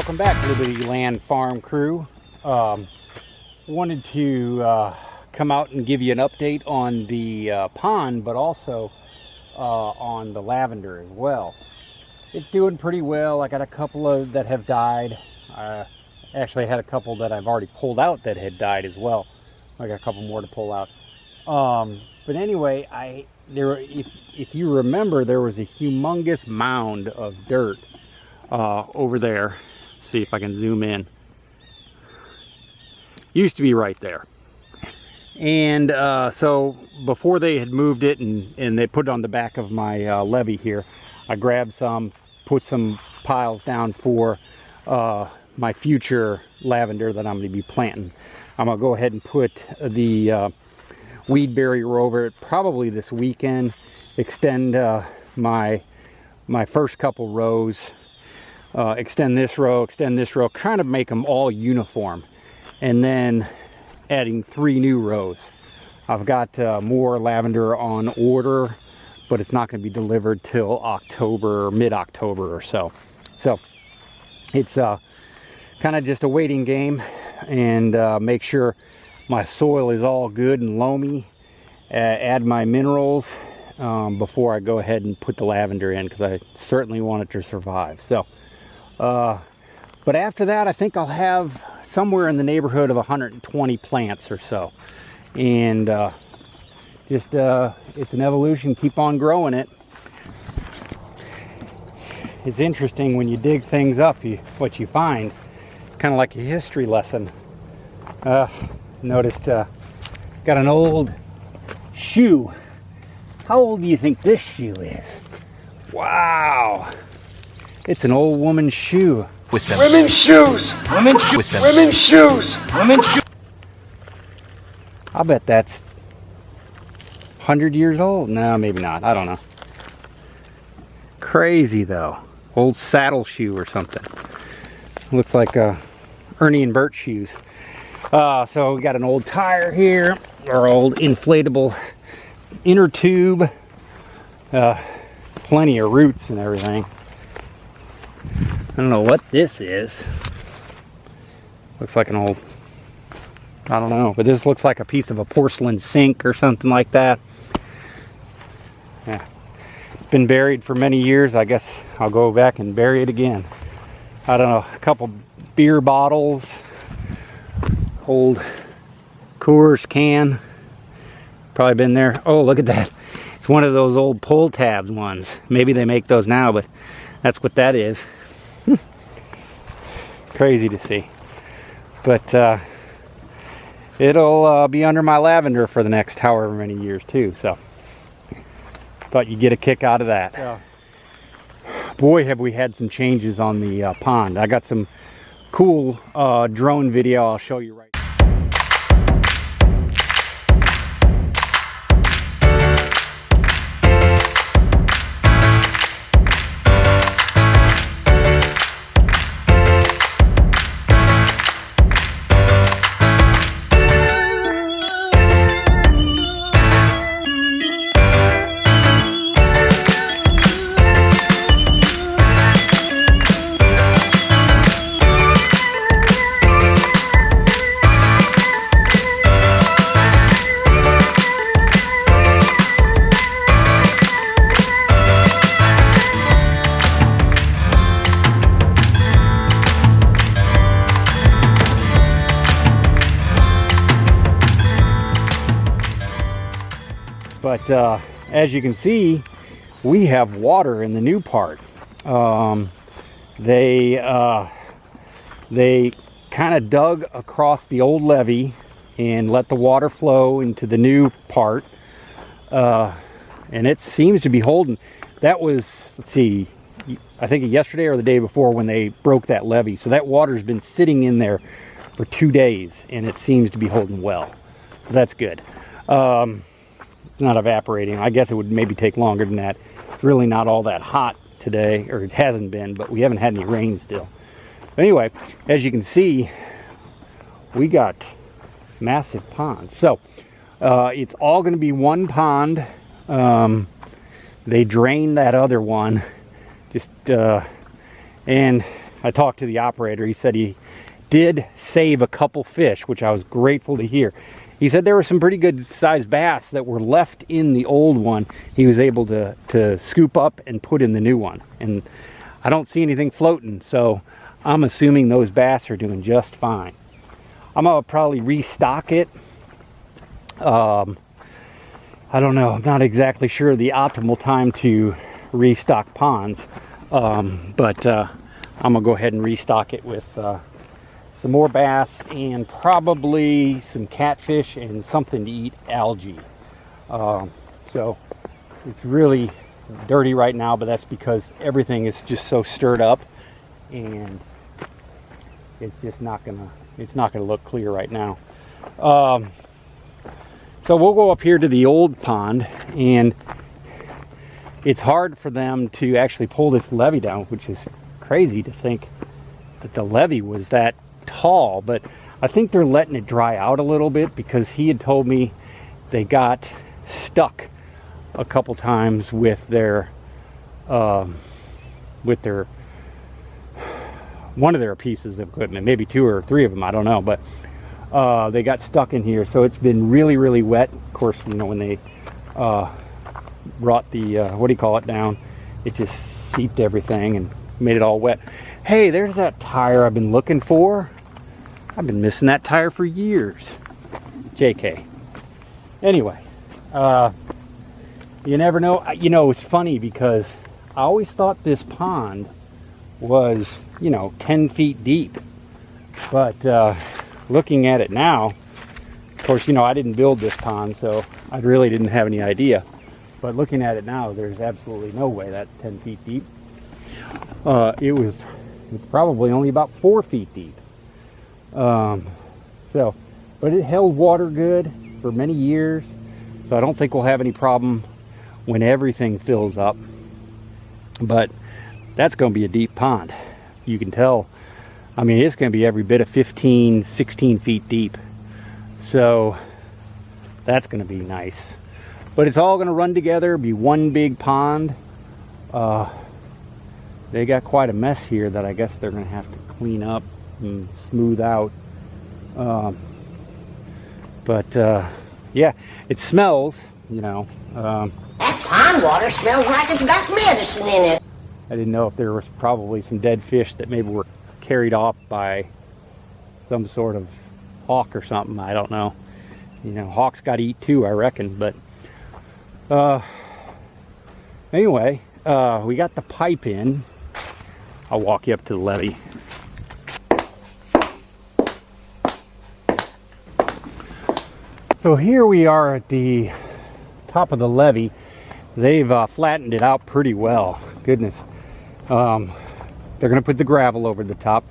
Welcome back, Liberty Land Farm crew. Wanted to come out and give you an update on the pond, but also on the lavender as well. It's doing pretty well. I got a couple of that have died. Actually, I had a couple that I've already pulled out that had died as well. I got a couple more to pull out. But anyway, if you remember, there was a humongous mound of dirt over there. Let's see if I can zoom in. Used to be right there. And so before they had moved it and they put it on the back of my levee here, I grabbed some, put some piles down for my future lavender that I'm going to be planting. I'm going to go ahead and put the weed barrier over it probably this weekend, extend my first couple rows, extend this row, kind of make them all uniform, and then adding 3 new rows. I've got more lavender on order, but it's not going to be delivered till October, mid-October or so. So it's kind of just a waiting game, and make sure my soil is all good and loamy, add my minerals before I go ahead and put the lavender in, because I certainly want it to survive. So but after that, I think I'll have somewhere in the neighborhood of 120 plants or so, and just it's an evolution. Keep on growing it. It's interesting when you dig things up, what you find. It's kind of like a history lesson. Noticed got an old shoe. How old do you think this shoe is? Wow, it's an old woman's shoe. With them. Women's shoes! Women's shoes! With them. Women's shoes! Women's shoes! I'll bet that's 100 years old. No, maybe not. I don't know. Crazy though. Old saddle shoe or something. Looks like Ernie and Bert shoes. So we got an old tire here, our old inflatable inner tube. Plenty of roots and everything. I don't know what this is. Looks like an old, I don't know, but this looks like a piece of a porcelain sink or something like that. Yeah, it's been buried for many years. I guess I'll go back and bury it again. I don't know, a couple beer bottles, old Coors can, probably been there. Oh, look at that. It's one of those old pull tabs ones. Maybe they make those now, but that's what that is. Crazy to see. But it'll be under my lavender for the next however many years too, so thought you'd get a kick out of that. Yeah. Boy, have we had some changes on the pond. I got some cool drone video I'll show you right now. But as you can see, we have water in the new part. They kind of dug across the old levee and let the water flow into the new part, and it seems to be holding. That was, let's see, I think yesterday or the day before when they broke that levee. So that water's been sitting in there for 2 days, and it seems to be holding well. So that's good. It's not evaporating. I guess it would maybe take longer than that. It's really not all that hot today, or it hasn't been, but we haven't had any rain still. But anyway, as you can see, we got massive ponds. So it's all going to be one pond. They drained that other one, just and I talked to the operator. He said he did save a couple fish, which I was grateful to hear. He said there were some pretty good sized bass that were left in the old one. He was able to scoop up and put in the new one. And I don't see anything floating, so I'm assuming those bass are doing just fine. I'm gonna probably restock it. I don't know, I'm not exactly sure the optimal time to restock ponds, but I'm gonna go ahead and restock it with some more bass and probably some catfish and something to eat algae. So it's really dirty right now, but that's because everything is just so stirred up, and it's just not gonna look clear right now. So we'll go up here to the old pond, and it's hard for them to actually pull this levee down, which is crazy to think that the levee was that tall, but I think they're letting it dry out a little bit, because he had told me they got stuck a couple times with their one of their pieces of equipment, maybe 2 or 3 of them, I don't know, but they got stuck in here. So it's been really, really wet. Of course, you know, when they brought the what do you call it down, it just seeped everything and made it all wet. Hey, there's that tire I've been looking for. I've been missing that tire for years. JK. Anyway, you never know. You know, it's funny because I always thought this pond was, you know, 10 feet deep, but looking at it now, of course, you know, I didn't build this pond, so I really didn't have any idea, but looking at it now, there's absolutely no way that's 10 feet deep. It's probably only about 4 feet deep. But it held water good for many years, so I don't think we'll have any problem when everything fills up. But that's going to be a deep pond. You can tell. I mean, it's going to be every bit of 15, 16 feet deep. So that's going to be nice. But it's all going to run together, be one big pond. They got quite a mess here that I guess they're going to have to clean up and smooth out. Yeah, it smells, you know. That pond water smells like it's got medicine in it. I didn't know if there was probably some dead fish that maybe were carried off by some sort of hawk or something. I don't know. You know, hawks got to eat too, I reckon. But anyway, we got the pipe in. I'll walk you up to the levee. So here we are at the top of the levee. They've flattened it out pretty well. Goodness. They're going to put the gravel over the top.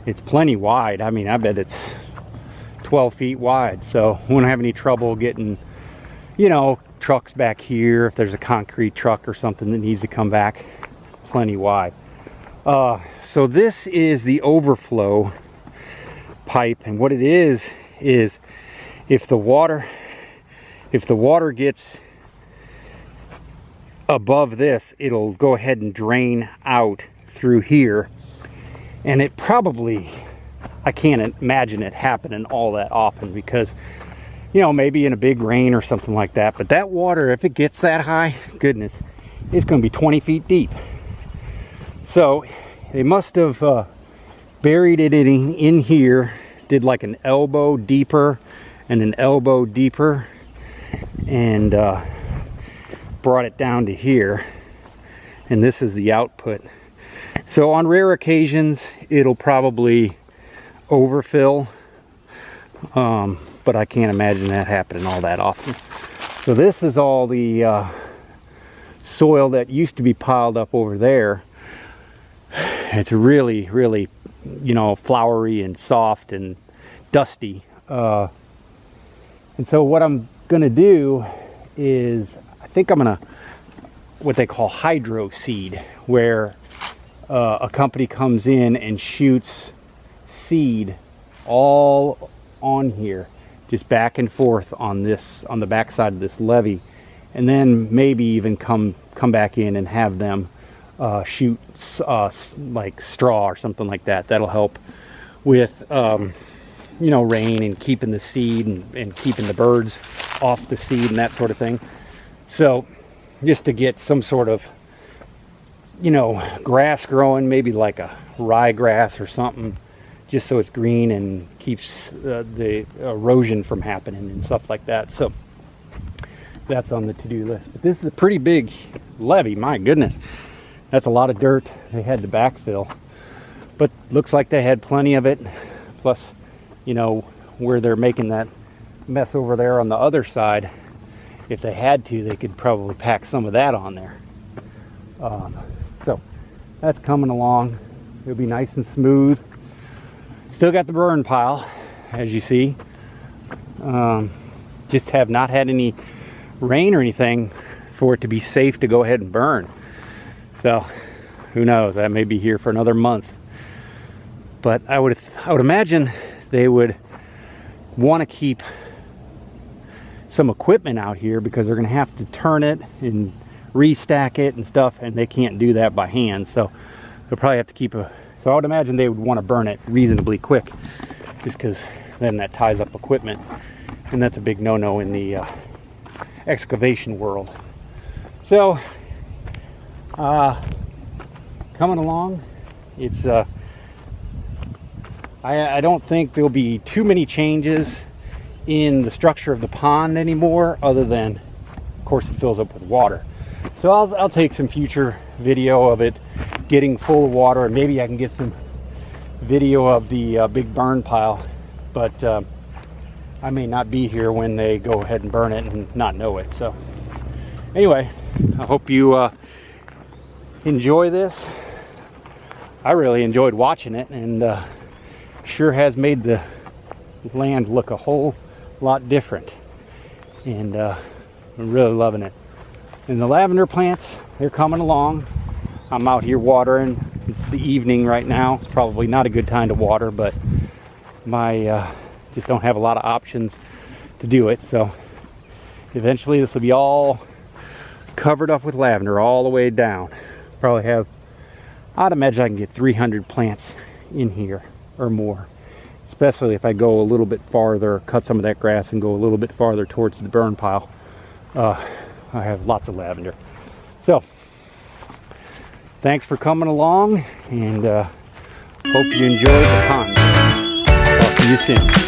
It's plenty wide. I mean, I bet it's 12 feet wide. So we won't have any trouble getting, you know, trucks back here. If there's a concrete truck or something that needs to come back, plenty wide. So this is the overflow pipe. And what it is if the water gets above this, it'll go ahead and drain out through here. And it probably, I can't imagine it happening all that often, because, you know, maybe in a big rain or something like that. But that water, if it gets that high, goodness, it's going to be 20 feet deep. So they must have buried it in here, did like an elbow deeper and an elbow deeper, and brought it down to here, and this is the output. So on rare occasions it'll probably overfill, but I can't imagine that happening all that often. So this is all the soil that used to be piled up over there. It's really, really, you know, flowery and soft and dusty. And so what I'm gonna do is, I think I'm gonna, what they call hydro seed, where a company comes in and shoots seed all on here, just back and forth on this, on the back side of this levee, and then maybe even come back in and have them shoot like straw or something like that. That'll help with you know, rain and keeping the seed and keeping the birds off the seed and that sort of thing. So just to get some sort of, you know, grass growing, maybe like a ryegrass or something, just so it's green and keeps the erosion from happening and stuff like that. So that's on the to-do list. But this is a pretty big levee, my goodness. That's a lot of dirt they had to backfill. But looks like they had plenty of it. Plus, you know, where they're making that mess over there on the other side, if they had to, they could probably pack some of that on there. So that's coming along. It'll be nice and smooth. Still got the burn pile, as you see. Just have not had any rain or anything for it to be safe to go ahead and burn. So who knows, that may be here for another month. But I would imagine they would want to keep some equipment out here because they're going to have to turn it and restack it and stuff, and they can't do that by hand. So they'll probably have to keep so I would imagine they would want to burn it reasonably quick, just because then that ties up equipment, and that's a big no-no in the excavation world. So coming along, it's I don't think there'll be too many changes in the structure of the pond anymore, other than, of course, it fills up with water. So I'll take some future video of it getting full of water, and maybe I can get some video of the big burn pile. But I may not be here when they go ahead and burn it and not know it. So anyway, I hope you enjoy this. I really enjoyed watching it, and sure has made the land look a whole lot different, and I'm really loving it. And the lavender plants, they're coming along. I'm out here watering. It's the evening right now. It's probably not a good time to water, but my just don't have a lot of options to do it. So eventually this will be all covered up with lavender all the way down. Probably have, I'd imagine I can get 300 plants in here or more, especially if I go a little bit farther, cut some of that grass and go a little bit farther towards the burn pile. I have lots of lavender. So thanks for coming along, and hope you enjoyed the pond. Talk to you soon.